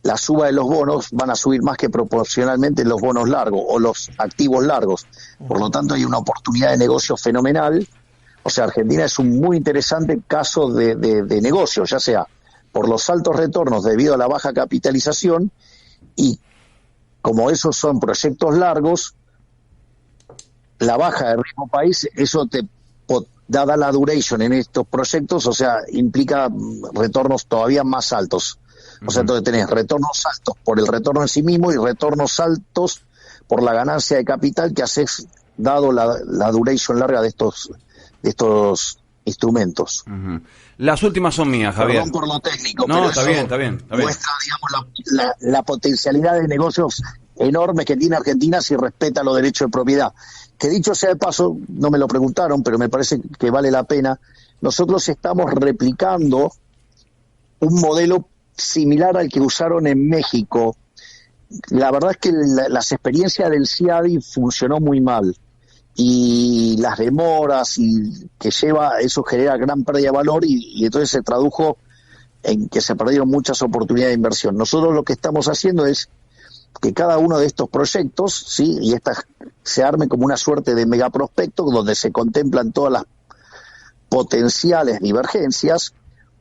la suba de los bonos van a subir más que proporcionalmente los bonos largos o los activos largos. Por lo tanto, hay una oportunidad de negocio fenomenal. O sea, Argentina es un muy interesante caso de negocio, ya sea por los altos retornos debido a la baja capitalización y como esos son proyectos largos, la baja de ritmo país, eso te dada la duration en estos proyectos, o sea, implica retornos todavía más altos. O sea, entonces tenés retornos altos por el retorno en sí mismo y retornos altos por la ganancia de capital que haces dado la duration larga de estos instrumentos. Uh-huh. Las últimas son mías, Javier. Perdón por lo técnico, no, pero está bien. Muestra, digamos, la potencialidad de negocios enormes que tiene Argentina si respeta los derechos de propiedad. Que dicho sea de paso, no me lo preguntaron, pero me parece que vale la pena. Nosotros estamos replicando un modelo similar al que usaron en México. La verdad es que las experiencias del CIADI funcionó muy mal y las demoras y que lleva, eso genera gran pérdida de valor y entonces se tradujo en que se perdieron muchas oportunidades de inversión. Nosotros lo que estamos haciendo es que cada uno de estos proyectos, ¿sí? Y estas se arme como una suerte de megaprospecto donde se contemplan todas las potenciales divergencias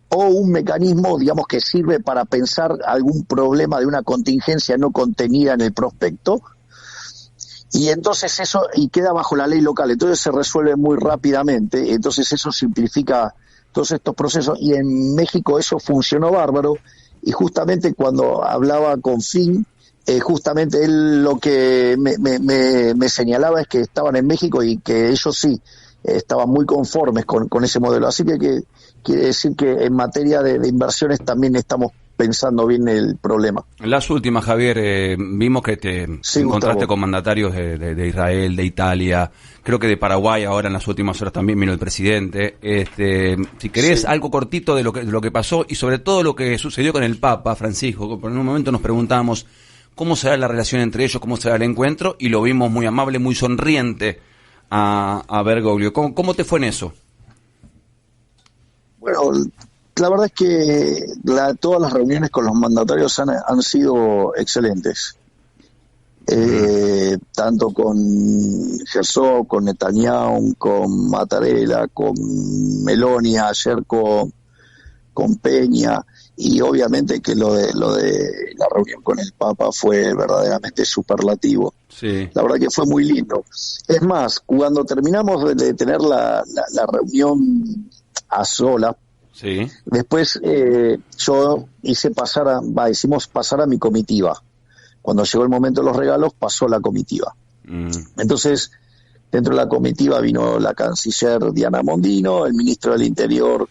o un mecanismo, digamos, que sirve para pensar algún problema de una contingencia no contenida en el prospecto y entonces eso y queda bajo la ley local, entonces se resuelve muy rápidamente, entonces eso simplifica todos estos procesos y en México eso funcionó bárbaro y justamente cuando hablaba con Finn, justamente él lo que me señalaba es que estaban en México y que ellos sí estaban muy conformes con ese modelo. Así que quiere decir que en materia de inversiones también estamos pensando bien el problema. Las últimas, Javier, vimos que te encontraste Gustavo, con mandatarios de Israel, de Italia, creo que de Paraguay ahora en las últimas horas también vino el presidente. Si querés algo cortito de lo que pasó y sobre todo lo que sucedió con el Papa Francisco, por un momento nos preguntábamos cómo será la relación entre ellos, cómo será el encuentro, y lo vimos muy amable, muy sonriente a Bergoglio. ¿Cómo te fue en eso? Bueno, la verdad es que todas las reuniones con los mandatarios han sido excelentes. Tanto con Herzog, con Netanyahu, con Mattarella, con Meloni, ayer con Peña, y obviamente que lo de la reunión con el Papa fue verdaderamente superlativo. Sí. La verdad que fue muy lindo. Es más, cuando terminamos de tener la reunión a solas, Sí. después yo hicimos pasar a mi comitiva. Cuando llegó el momento de los regalos, pasó la comitiva. Entonces, dentro de la comitiva vino la canciller Diana Mondino, el ministro del Interior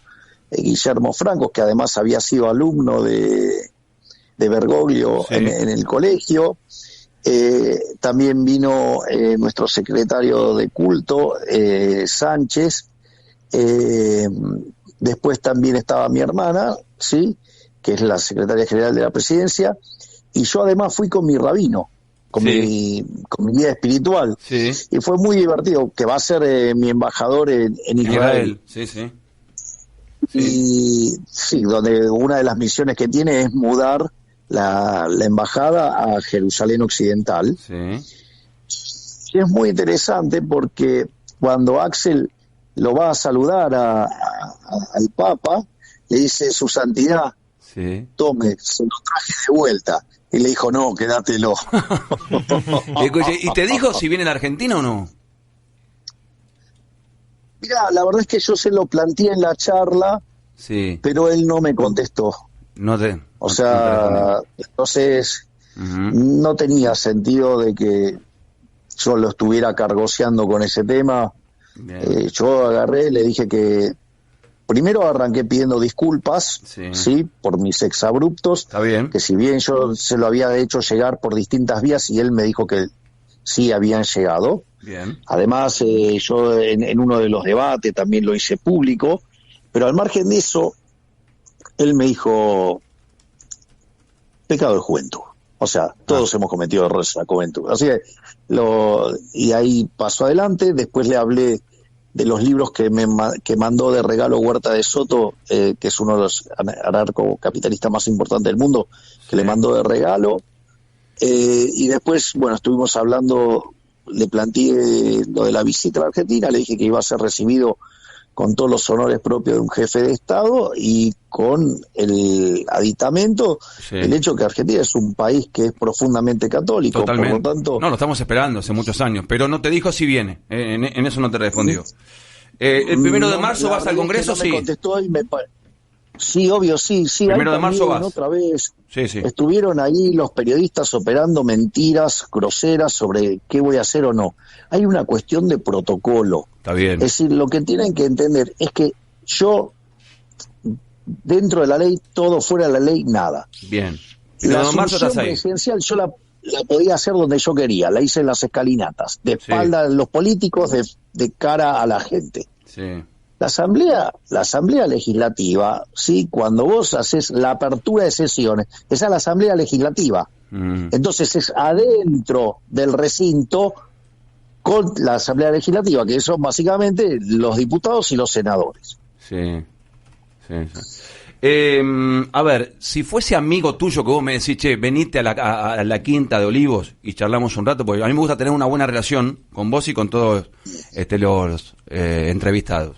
Guillermo Franco, que además había sido alumno de Bergoglio Sí. en el colegio. También vino nuestro secretario de culto, Sánchez. Después también estaba mi hermana, ¿sí? Que es la secretaria general de la presidencia. Y yo además fui con mi rabino, con mi guía espiritual. Sí. Y fue muy divertido, que va a ser mi embajador en Israel. Sí. Y sí, donde una de las misiones que tiene es mudar la embajada a Jerusalén Occidental. Sí. Y es muy interesante porque cuando Axel lo va a saludar al Papa, le dice: Su Santidad, Sí. tome, se lo traje de vuelta. Y le dijo: no, quédatelo. ¿Y te dijo si viene a la Argentina o no? Mirá, la verdad es que yo se lo planteé en la charla, Sí. pero él no me contestó. O sea, entonces no tenía sentido de que yo lo estuviera cargoseando con ese tema. Yo agarré, le dije que primero arranqué pidiendo disculpas, sí, por mis exabruptos. Está bien. Que si bien yo se lo había hecho llegar por distintas vías y él me dijo que sí habían llegado. Bien. Además, yo en uno de los debates también lo hice público, pero al margen de eso, él me dijo, pecado de juventud. O sea, todos hemos cometido errores en la juventud. Así que y ahí pasó adelante. Después le hablé de los libros que mandó de regalo Huerta de Soto, que es uno de los anarcocapitalistas más importantes del mundo, que le mandó de regalo. Y después, bueno, estuvimos hablando, le planteé lo de la visita a la Argentina, le dije que iba a ser recibido con todos los honores propios de un jefe de Estado y con el aditamento el hecho que Argentina es un país que es profundamente católico. Totalmente. Por lo tanto, no, lo estamos esperando hace muchos años, pero no te dijo si viene, en eso no te respondió. El 1 de marzo vas al Congreso, me contestó y sí, obvio, sí. 1 de marzo vas. Otra vez sí. Estuvieron ahí los periodistas operando mentiras groseras sobre qué voy a hacer o no. Hay una cuestión de protocolo. Está bien. Es decir, lo que tienen que entender es que yo, dentro de la ley, todo, fuera de la ley, nada. Bien. La asunción presidencial yo la podía hacer donde yo quería, la hice en las escalinatas, de espalda de los políticos, de cara a la gente. Sí. La asamblea legislativa, sí, cuando vos haces la apertura de sesiones, esa es la asamblea legislativa. Entonces es adentro del recinto con la asamblea legislativa, que son básicamente los diputados y los senadores. Sí. A ver, si fuese amigo tuyo que vos me decís, che, venite a la Quinta de Olivos y charlamos un rato, porque a mí me gusta tener una buena relación con vos y con todos los entrevistados.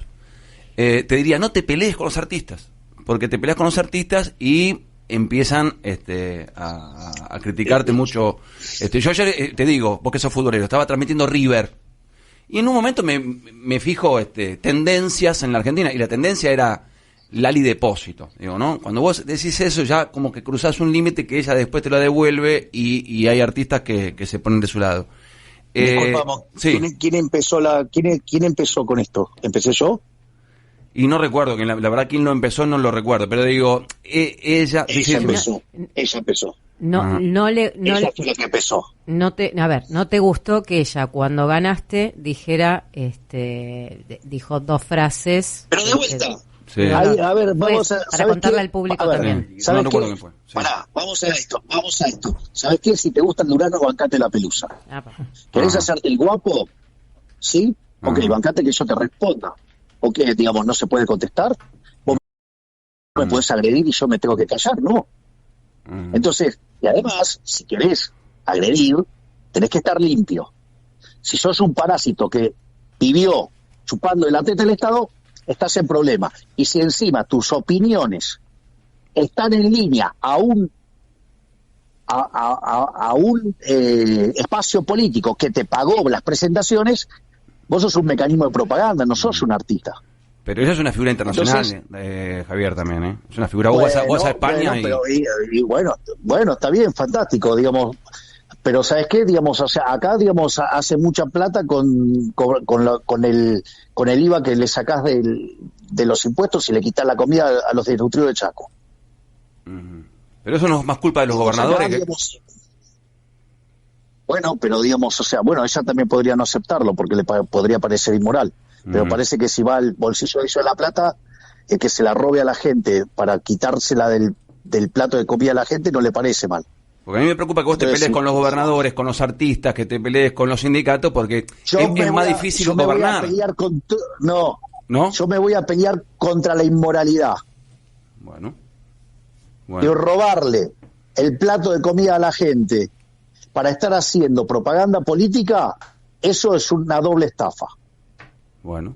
Te diría, no te pelees con los artistas, porque te peleas con los artistas y empiezan a criticarte mucho. Yo ayer, te digo, vos que sos futbolero, estaba transmitiendo River, y en un momento me fijo tendencias en la Argentina, y la tendencia era Lali Depósito, digo, ¿no? Cuando vos decís eso, ya como que cruzás un límite que ella después te lo devuelve, y hay artistas que se ponen de su lado. Disculpamos, sí. ¿Quién empezó con esto? ¿Empecé yo? Y no recuerdo, que la verdad quién lo empezó no lo recuerdo, pero digo, ella empezó. Ella fue la que empezó. ¿No te gustó que ella cuando ganaste dijera, dijo dos frases? Pero de vuelta. Sí. A ver, vamos a... Para contarle al público también. No recuerdo quién fue. Sí. Pará, vamos a esto. ¿Sabes qué? Si te gusta el Durano, bancate la pelusa. ¿Querés hacerte el guapo? ¿Sí? Ok, bancate que yo te responda. Ok, digamos, no se puede contestar. Vos me podés agredir y yo me tengo que callar, ¿no? Entonces, y además, si querés agredir, tenés que estar limpio. Si sos un parásito que vivió chupando el teta del Estado, estás en problema. Y si encima tus opiniones están en línea a un espacio político que te pagó las presentaciones, vos sos un mecanismo de propaganda, no sos un artista. Pero ella es una figura internacional. Entonces, Javier también, ¿eh? Es una figura, vos vas a España bueno, está bien, fantástico, digamos. Pero ¿sabes qué? Digamos, o sea, acá, digamos, hace mucha plata con el IVA que le sacás de los impuestos y le quitas la comida a los desnutridos de Chaco. Pero eso no es más culpa de los gobernadores. Acá, digamos, bueno, pero digamos, o sea, bueno, ella también podría no aceptarlo porque le podría parecer inmoral. Pero parece que si va al bolsillo de ella la plata, que se la robe a la gente para quitársela del plato de comida a la gente, no le parece mal. Porque a mí me preocupa que vos te pelees con los gobernadores, con los artistas, que te pelees con los sindicatos, porque es más difícil gobernar. Yo me voy a pelear contra la inmoralidad. Bueno. Y robarle el plato de comida a la gente para estar haciendo propaganda política, eso es una doble estafa. Bueno.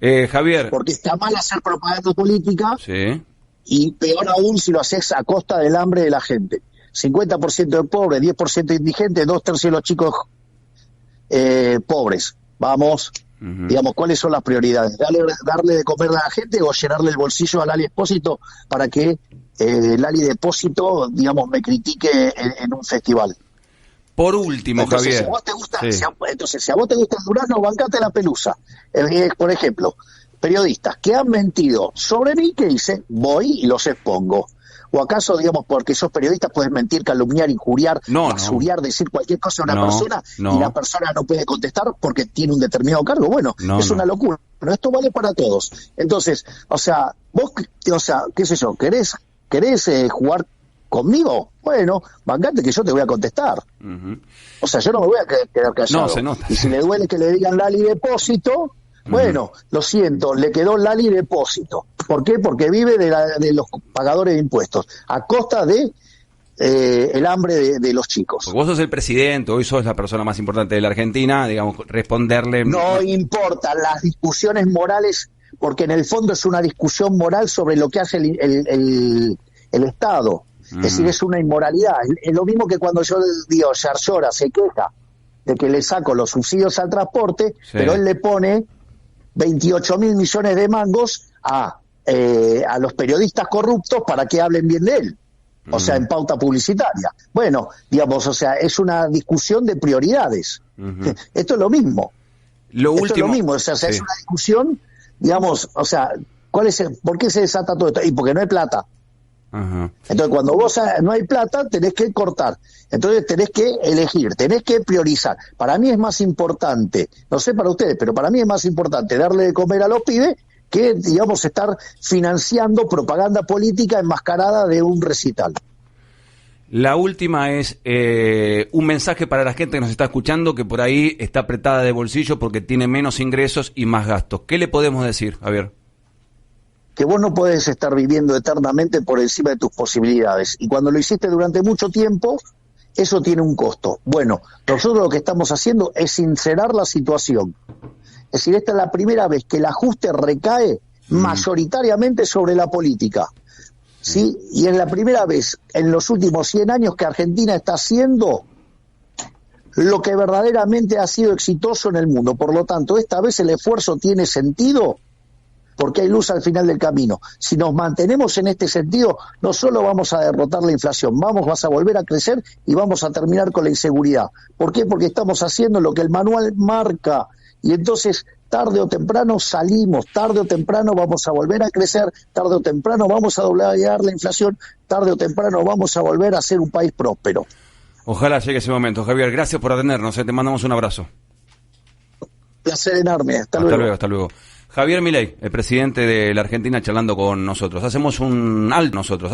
Javier. Porque está mal hacer propaganda política, sí, y peor aún si lo haces a costa del hambre de la gente. 50% de pobres, 10% de indigentes, 2/3 de los chicos pobres. Vamos, digamos, ¿cuáles son las prioridades? ¿Darle de comer a la gente o llenarle el bolsillo a Lali Espósito para que Lali Depósito, digamos, me critique en un festival? Por último, entonces, Javier. Si a vos te gusta, Sí. si a vos te gusta el durazno, bancate la pelusa. Por ejemplo, periodistas que han mentido sobre mí, ¿qué hice? Voy y los expongo. ¿O acaso, digamos, porque sos periodista puedes mentir, calumniar, injuriar, basuriar, decir cualquier cosa a una persona y la persona no puede contestar porque tiene un determinado cargo? Bueno, es una locura. Pero esto vale para todos. Entonces, vos, qué sé yo, ¿querés jugar conmigo? Bueno, bancate que yo te voy a contestar. O sea, yo no me voy a quedar callado. No, se nota. Y si le duele que le digan Lali depósito, bueno, lo siento, le quedó Lali depósito. ¿Por qué? Porque vive de los pagadores de impuestos, a costa de el hambre de los chicos. Porque vos sos el presidente, hoy sos la persona más importante de la Argentina, digamos, responderle... No importa las discusiones morales, porque en el fondo es una discusión moral sobre lo que hace el Estado. Es decir, es una inmoralidad. Es lo mismo que cuando yo digo, Yarlora se queja de que le saco los subsidios al transporte, pero él le pone 28.000 millones de mangos a los periodistas corruptos para que hablen bien de él. O sea, en pauta publicitaria. Bueno, digamos, o sea, es una discusión de prioridades. Esto es lo mismo. Esto es lo mismo, o sea, es una discusión, digamos, o sea, ¿por qué se desata todo esto? Y porque no hay plata. Entonces, cuando vos no hay plata, tenés que cortar. Entonces, tenés que elegir, tenés que priorizar. Para mí es más importante, no sé para ustedes, pero para mí es más importante darle de comer a los pibes que, digamos, estar financiando propaganda política enmascarada de un recital. La última es un mensaje para la gente que nos está escuchando, que por ahí está apretada de bolsillo porque tiene menos ingresos y más gastos. ¿Qué le podemos decir, Javier? Que vos no podés estar viviendo eternamente por encima de tus posibilidades. Y cuando lo hiciste durante mucho tiempo, eso tiene un costo. Bueno, nosotros lo que estamos haciendo es sincerar la situación. Es decir, esta es la primera vez que el ajuste recae mayoritariamente sobre la política. ¿Sí? Y es la primera vez en los últimos 100 años que Argentina está haciendo lo que verdaderamente ha sido exitoso en el mundo. Por lo tanto, esta vez el esfuerzo tiene sentido porque hay luz al final del camino. Si nos mantenemos en este sentido, no solo vamos a derrotar la inflación, vas a volver a crecer y vamos a terminar con la inseguridad. ¿Por qué? Porque estamos haciendo lo que el manual marca. Y entonces, tarde o temprano salimos, tarde o temprano vamos a volver a crecer, tarde o temprano vamos a doblegar la inflación, tarde o temprano vamos a volver a ser un país próspero. Ojalá llegue ese momento. Javier, gracias por atendernos, te mandamos un abrazo. Placer enorme, hasta luego. Hasta luego. Javier Milei, el presidente de la Argentina, charlando con nosotros. Hacemos un nosotros.